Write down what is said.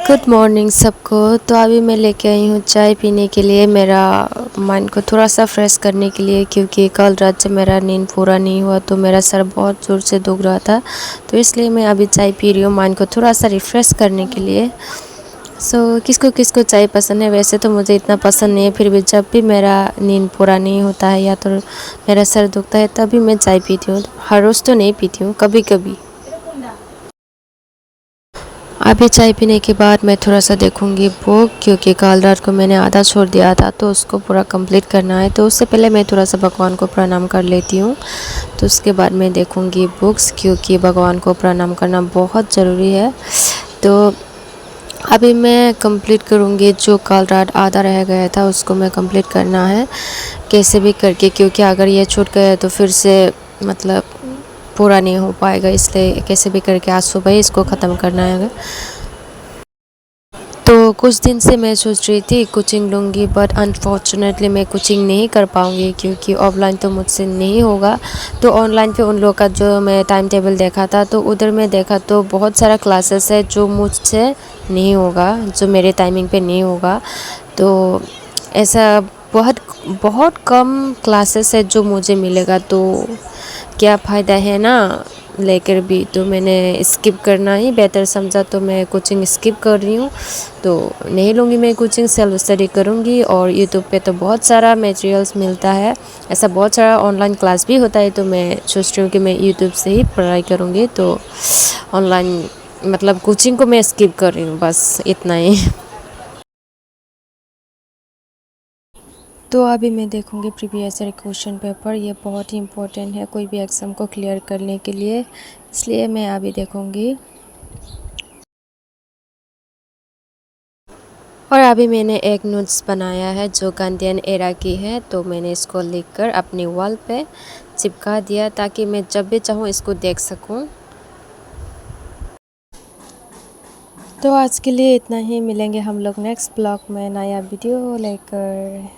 Good morning सबको। तो अभी मैं लेके आई हूँ चाय पीने के लिए, मेरा माइंड को थोड़ा सा फ्रेश करने के लिए, क्योंकि कल रात से मेरा नींद पूरा नहीं हुआ तो मेरा सर बहुत ज़ोर से दुख रहा था। तो इसलिए मैं अभी चाय पी रही हूँ माइंड को थोड़ा सा रिफ़्रेश करने के लिए। किसको किसको चाय पसंद है? वैसे तो मुझे इतना पसंद नहीं है, फिर भी जब भी मेरा नींद पूरा नहीं होता है या तो मेरा सर दुखता है तभी मैं चाय पीती हूँ। हर रोज़ तो नहीं पीती हूँ, कभी कभी। अभी चाय पीने के बाद मैं थोड़ा सा देखूंगी बुक, क्योंकि कल रात को मैंने आधा छोड़ दिया था तो उसको पूरा कंप्लीट करना है। तो उससे पहले मैं थोड़ा सा भगवान को प्रणाम कर लेती हूँ। तो उसके बाद मैं देखूंगी बुक्स, क्योंकि भगवान को प्रणाम करना बहुत ज़रूरी है। तो अभी मैं कंप्लीट करूँगी, जो कल रात आधा रह गया था उसको मैं कंप्लीट करना है कैसे भी करके, क्योंकि अगर ये छूट गया तो फिर से मतलब पूरा नहीं हो पाएगा। इसलिए कैसे भी करके आज सुबह ही इसको ख़त्म करना है। तो कुछ दिन से मैं सोच रही थी कोचिंग लूँगी, बट अनफॉर्चुनेटली मैं कोचिंग नहीं कर पाऊँगी, क्योंकि ऑफलाइन तो मुझसे नहीं होगा। तो ऑनलाइन पे उन लोग का जो मैं टाइम टेबल देखा था तो उधर में देखा तो बहुत सारा क्लासेस है जो मुझसे नहीं होगा, जो मेरे टाइमिंग पे नहीं होगा। तो ऐसा बहुत बहुत कम क्लासेस है जो मुझे मिलेगा, तो क्या फ़ायदा है ना लेकर भी। तो मैंने स्किप करना ही बेहतर समझा, तो मैं कोचिंग स्किप कर रही हूँ। तो नहीं लूँगी मैं कोचिंग, सेल्फ स्टडी करूँगी। और यूट्यूब पे तो बहुत सारा मटेरियल्स मिलता है, ऐसा बहुत सारा ऑनलाइन क्लास भी होता है। तो मैं सोच रही हूँ कि मैं यूट्यूब से ही पढ़ाई करूँगी। तो ऑनलाइन मतलब कोचिंग को मैं स्किप कर रही हूँ, बस इतना ही। तो अभी मैं देखूँगी प्रीवियस ईयर क्वेश्चन पेपर, ये बहुत ही इम्पोर्टेंट है कोई भी एग्ज़ाम को क्लियर करने के लिए, इसलिए मैं अभी देखूँगी। और अभी मैंने एक नोट्स बनाया है जो गांधीयन एरा की है, तो मैंने इसको लिखकर अपनी वॉल पे चिपका दिया ताकि मैं जब भी चाहूँ इसको देख सकूँ। तो आज के लिए इतना ही, मिलेंगे हम लोग नेक्स्ट ब्लॉग में नया वीडियो लेकर।